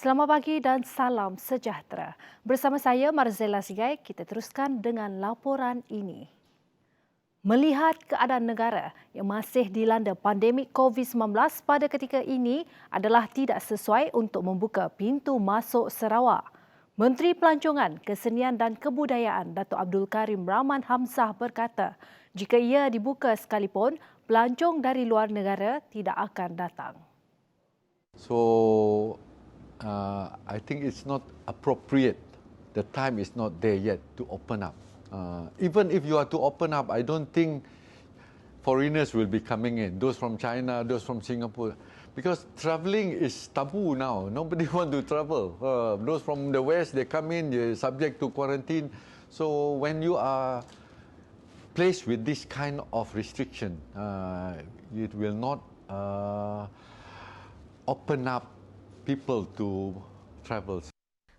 Selamat pagi dan salam sejahtera. Bersama saya Marzela Sigai, kita teruskan dengan laporan ini. Melihat keadaan negara yang masih dilanda pandemik COVID-19 pada ketika ini adalah tidak sesuai untuk membuka pintu masuk Sarawak. Menteri Pelancongan, Kesenian dan Kebudayaan Datuk Abdul Karim Rahman Hamzah berkata, jika ia dibuka sekalipun, pelancong dari luar negara tidak akan datang. I think it's not appropriate. The time is not there yet to open up. Even if you are to open up, I don't think foreigners will be coming in. Those from China, those from Singapore. Because travelling is taboo now. Nobody want to travel. Those from the West, they come in, they're subject to quarantine. So when you are placed with this kind of restriction, it will not open up people to travel.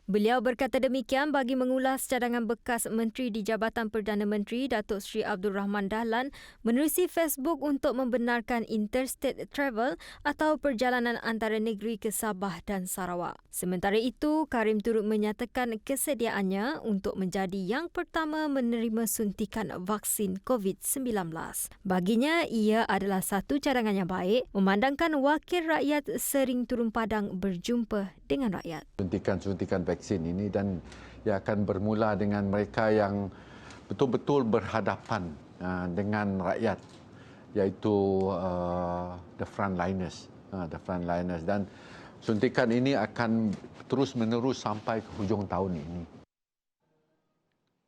Beliau berkata demikian bagi mengulas cadangan bekas Menteri di Jabatan Perdana Menteri Datuk Seri Abdul Rahman Dahlan menerusi Facebook untuk membenarkan interstate travel atau perjalanan antara negeri ke Sabah dan Sarawak. Sementara itu, Karim turut menyatakan kesediaannya untuk menjadi yang pertama menerima suntikan vaksin COVID-19. Baginya, ia adalah satu cadangan yang baik memandangkan wakil rakyat sering turun padang berjumpa dengan rakyat. Suntikan vaksin ini dan ia akan bermula dengan mereka yang betul-betul berhadapan dengan rakyat, iaitu the frontliners, dan suntikan ini akan terus menerus sampai ke hujung tahun ini.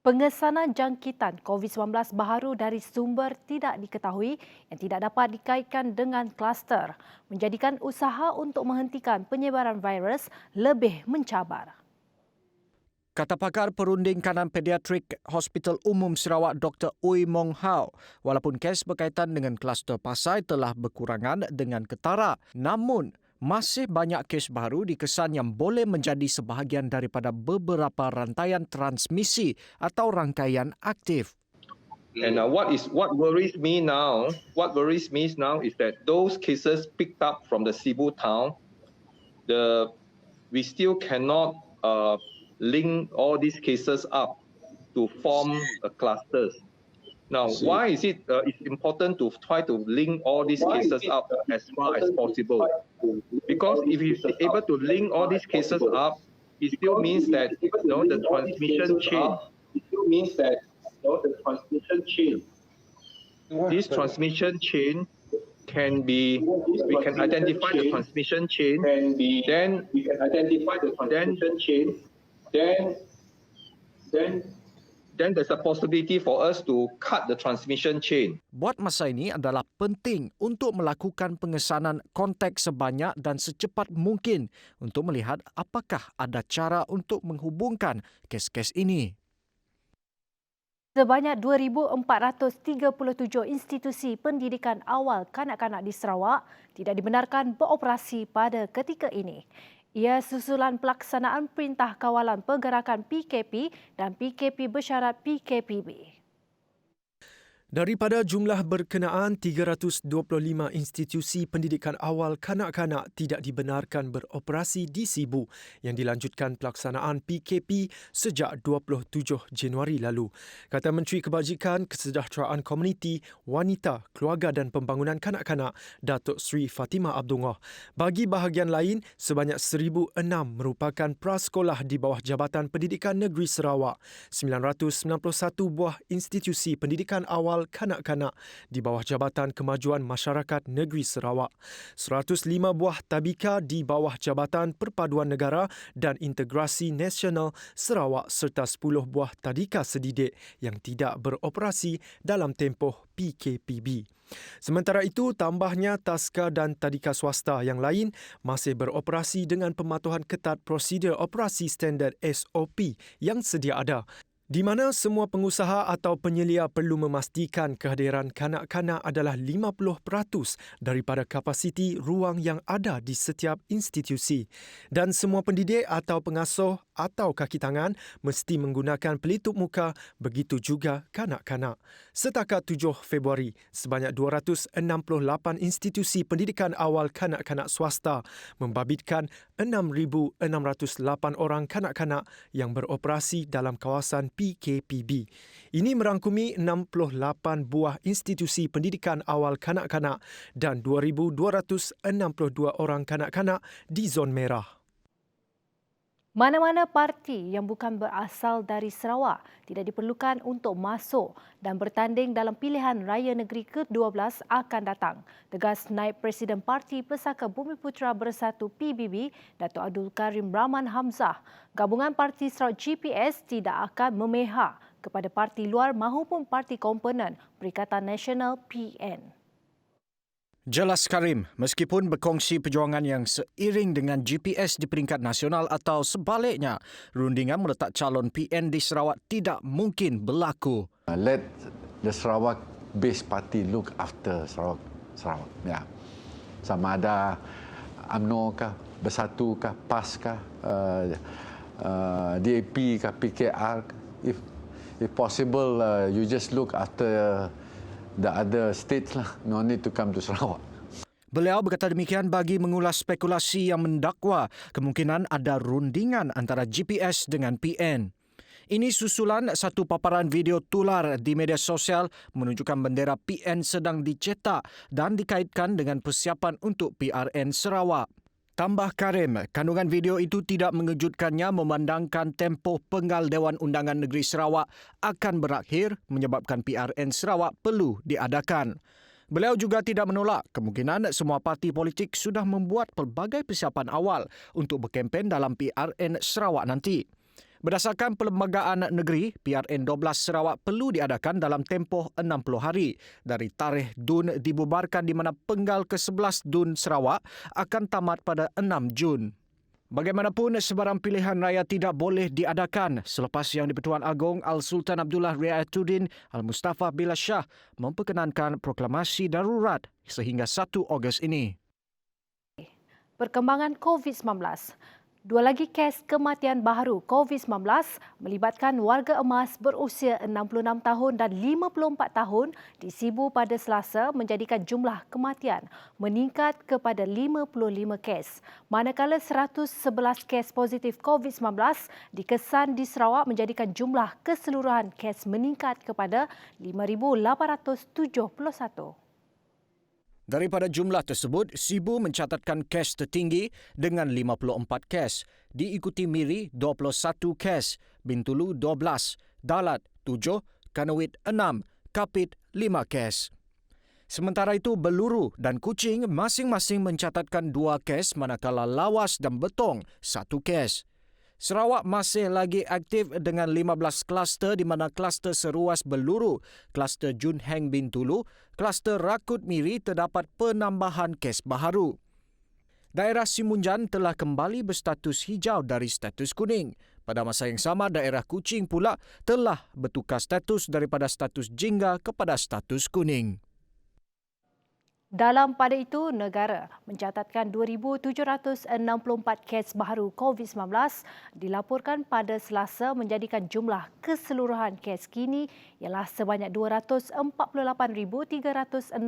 Pengesanan jangkitan COVID-19 baharu dari sumber tidak diketahui yang tidak dapat dikaitkan dengan kluster menjadikan usaha untuk menghentikan penyebaran virus lebih mencabar. Kata pakar perunding kanan pediatrik Hospital Umum Sarawak Dr. Ui Mong Hao, walaupun kes berkaitan dengan kluster pasai telah berkurangan dengan ketara, namun masih banyak kes baru dikesan yang boleh menjadi sebahagian daripada beberapa rantaian transmisi atau rangkaian aktif. And what worries me now is that those cases picked up from the Cebu town, we still cannot link all these cases up to form clusters. Now, why is it it's important to try to link all these cases up as far as possible? Because if you're able to link all these cases up, it still means that the transmission chain. This transmission chain can be. We can identify the transmission chain. Then there's a possibility for us to cut the transmission chain. Buat masa ini adalah penting untuk melakukan pengesanan kontak sebanyak dan secepat mungkin untuk melihat apakah ada cara untuk menghubungkan kes-kes ini. Sebanyak 2,437 institusi pendidikan awal kanak-kanak di Sarawak tidak dibenarkan beroperasi pada ketika ini. Ia susulan pelaksanaan Perintah Kawalan Pergerakan PKP dan PKP bersyarat PKPB. Daripada jumlah berkenaan, 325 institusi pendidikan awal kanak-kanak tidak dibenarkan beroperasi di Sibu yang dilanjutkan pelaksanaan PKP sejak 27 Januari lalu. Kata Menteri Kebajikan, Kesejahteraan Komuniti, Wanita, Keluarga dan Pembangunan Kanak-kanak, Datuk Seri Fatimah Abdullah. Bagi bahagian lain, sebanyak 1,006 merupakan prasekolah di bawah Jabatan Pendidikan Negeri Sarawak, 991 buah institusi pendidikan awal kanak-kanak di bawah Jabatan Kemajuan Masyarakat Negeri Sarawak, 105 buah tabika di bawah Jabatan Perpaduan Negara dan Integrasi Nasional Sarawak serta 10 buah tadika sedidik yang tidak beroperasi dalam tempoh PKPB. Sementara itu, tambahnya taska dan tadika swasta yang lain masih beroperasi dengan pematuhan ketat prosedur operasi standard SOP yang sedia ada. Di mana semua pengusaha atau penyelia perlu memastikan kehadiran kanak-kanak adalah 50% daripada kapasiti ruang yang ada di setiap institusi. Dan semua pendidik atau pengasuh atau kaki tangan mesti menggunakan pelitup muka, begitu juga kanak-kanak. Setakat 7 Februari, sebanyak 268 institusi pendidikan awal kanak-kanak swasta membabitkan 6,608 orang kanak-kanak yang beroperasi dalam kawasan PKPB. Ini merangkumi 68 buah institusi pendidikan awal kanak-kanak dan 2,262 orang kanak-kanak di zon merah. Mana-mana parti yang bukan berasal dari Sarawak tidak diperlukan untuk masuk dan bertanding dalam pilihan raya negeri ke-12 akan datang. Tegas Naib Presiden Parti Pesaka Bumiputera Bersatu PBB, Datuk Abdul Karim Rahman Hamzah. Gabungan Parti Sarawak GPS tidak akan memihak kepada parti luar maupun parti komponen Perikatan Nasional PN. Jelas Karim, meskipun berkongsi perjuangan yang seiring dengan GPS di peringkat nasional atau sebaliknya, rundingan meletak calon PN di Sarawak tidak mungkin berlaku. Let the Sarawak-based party look after Sarawak. Ya. Sama ada UMNO kah, Bersatu kah, PAS kah, DAP kah, PKR. If possible, you just look after the other states lah. No need to come to Sarawak. Beliau berkata demikian bagi mengulas spekulasi yang mendakwa kemungkinan ada rundingan antara GPS dengan PN. Ini susulan satu paparan video tular di media sosial menunjukkan bendera PN sedang dicetak dan dikaitkan dengan persiapan untuk PRN Sarawak. Tambah Karim, kandungan video itu tidak mengejutkannya memandangkan tempoh penggal Dewan Undangan Negeri Sarawak akan berakhir menyebabkan PRN Sarawak perlu diadakan. Beliau juga tidak menolak kemungkinan semua parti politik sudah membuat pelbagai persiapan awal untuk berkempen dalam PRN Sarawak nanti. Berdasarkan Perlembagaan Negeri, PRN 12 Sarawak perlu diadakan dalam tempoh 60 hari dari tarikh DUN dibubarkan di mana penggal ke-11 DUN Sarawak akan tamat pada 6 Jun. Bagaimanapun, sebarang pilihan raya tidak boleh diadakan selepas yang di-Pertuan Agong Al-Sultan Abdullah Riayatuddin Al-Mustafa Billah Shah memperkenankan proklamasi darurat sehingga 1 Ogos ini. Perkembangan COVID-19. Dua lagi kes kematian baharu COVID-19 melibatkan warga emas berusia 66 tahun dan 54 tahun di Sibu pada Selasa menjadikan jumlah kematian meningkat kepada 55 kes. Manakala 111 kes positif COVID-19 dikesan di Sarawak menjadikan jumlah keseluruhan kes meningkat kepada 5,871. Daripada jumlah tersebut, Sibu mencatatkan kes tertinggi dengan 54 kes, diikuti Miri 21 kes, Bintulu 12, Dalat 7, Kanawit 6, Kapit 5 kes. Sementara itu, Beluru dan Kuching masing-masing mencatatkan 2 kes manakala Lawas dan Betong 1 kes. Sarawak masih lagi aktif dengan 15 kluster di mana kluster seruas Beluru, kluster Junheng Bintulu, kluster Rakut Miri terdapat penambahan kes baharu. Daerah Simunjan telah kembali berstatus hijau dari status kuning. Pada masa yang sama, daerah Kuching pula telah bertukar status daripada status jingga kepada status kuning. Dalam pada itu, negara mencatatkan 2,764 kes baharu COVID-19 dilaporkan pada Selasa menjadikan jumlah keseluruhan kes kini ialah sebanyak 248,316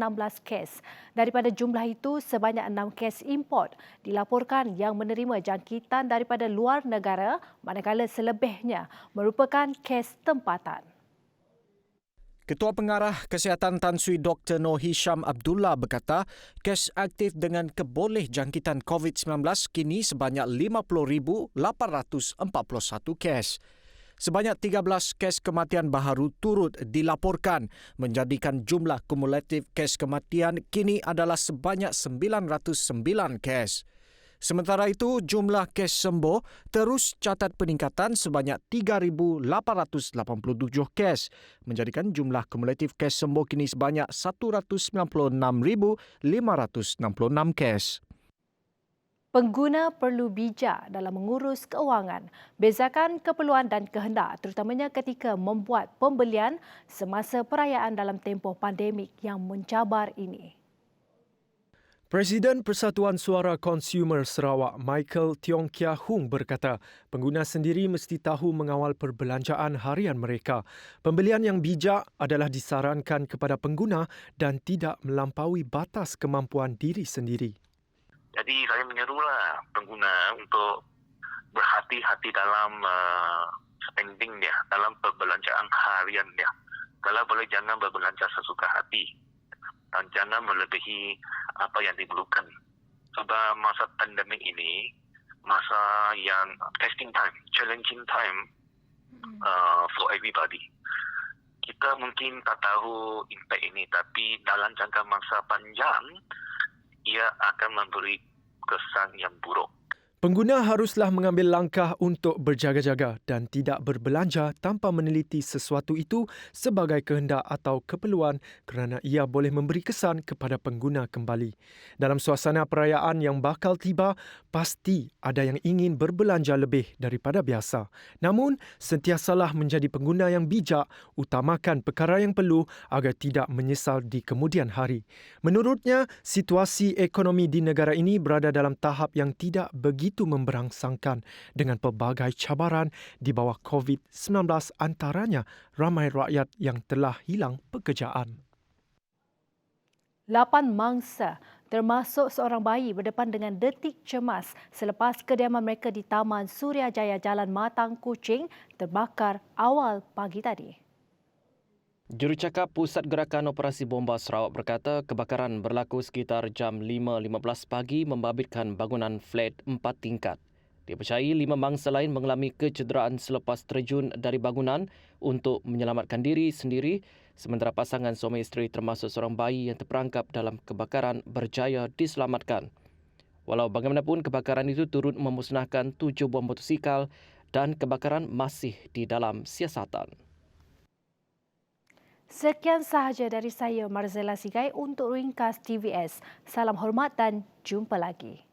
kes. Daripada jumlah itu, sebanyak 6 kes import dilaporkan yang menerima jangkitan daripada luar negara manakala selebihnya merupakan kes tempatan. Ketua Pengarah Kesihatan Tan Sri Dr. Noor Hisham Abdullah berkata, kes aktif dengan keboleh jangkitan COVID-19 kini sebanyak 50,841 kes. Sebanyak 13 kes kematian baharu turut dilaporkan, menjadikan jumlah kumulatif kes kematian kini adalah sebanyak 909 kes. Sementara itu, jumlah kes sembuh terus catat peningkatan sebanyak 3,887 kes, menjadikan jumlah kumulatif kes sembuh kini sebanyak 196,566 kes. Pengguna perlu bijak dalam mengurus keuangan. Bezakan keperluan dan kehendak terutamanya ketika membuat pembelian semasa perayaan dalam tempoh pandemik yang mencabar ini. Presiden Persatuan Suara Konsumer Sarawak Michael Tiong Kia Hung berkata, pengguna sendiri mesti tahu mengawal perbelanjaan harian mereka. Pembelian yang bijak adalah disarankan kepada pengguna dan tidak melampaui batas kemampuan diri sendiri. Jadi saya menyerulah pengguna untuk berhati-hati dalam spending dia, dalam perbelanjaan harian dia. Kalau boleh jangan berbelanja sesuka hati dan jangan melebihi apa yang diperlukan. Sebab masa pandemik ini, masa yang testing time, challenging time for everybody. Kita mungkin tak tahu impact ini, tapi dalam jangka masa panjang, ia akan memberi kesan yang buruk. Pengguna haruslah mengambil langkah untuk berjaga-jaga dan tidak berbelanja tanpa meneliti sesuatu itu sebagai kehendak atau keperluan kerana ia boleh memberi kesan kepada pengguna kembali. Dalam suasana perayaan yang bakal tiba, pasti ada yang ingin berbelanja lebih daripada biasa. Namun, sentiasalah menjadi pengguna yang bijak, utamakan perkara yang perlu agar tidak menyesal di kemudian hari. Menurutnya, situasi ekonomi di negara ini berada dalam tahap yang tidak begitu memberangsangkan dengan pelbagai cabaran di bawah COVID-19, antaranya ramai rakyat yang telah hilang pekerjaan. 8 mangsa termasuk seorang bayi berdepan dengan detik cemas selepas kediaman mereka di Taman Suryajaya Jalan Matang Kuching terbakar awal pagi tadi. Jurucakap Pusat Gerakan Operasi Bomba Sarawak berkata kebakaran berlaku sekitar jam 5.15 pagi membabitkan bangunan flat 4 tingkat. Dipercayai 5 mangsa lain mengalami kecederaan selepas terjun dari bangunan untuk menyelamatkan diri sendiri, sementara pasangan suami isteri termasuk seorang bayi yang terperangkap dalam kebakaran berjaya diselamatkan. Walau bagaimanapun, kebakaran itu turut memusnahkan 7 buah motosikal dan kebakaran masih di dalam siasatan. Sekian sahaja dari saya, Marzella Sigai, untuk Ringkas TVS. Salam hormat dan jumpa lagi.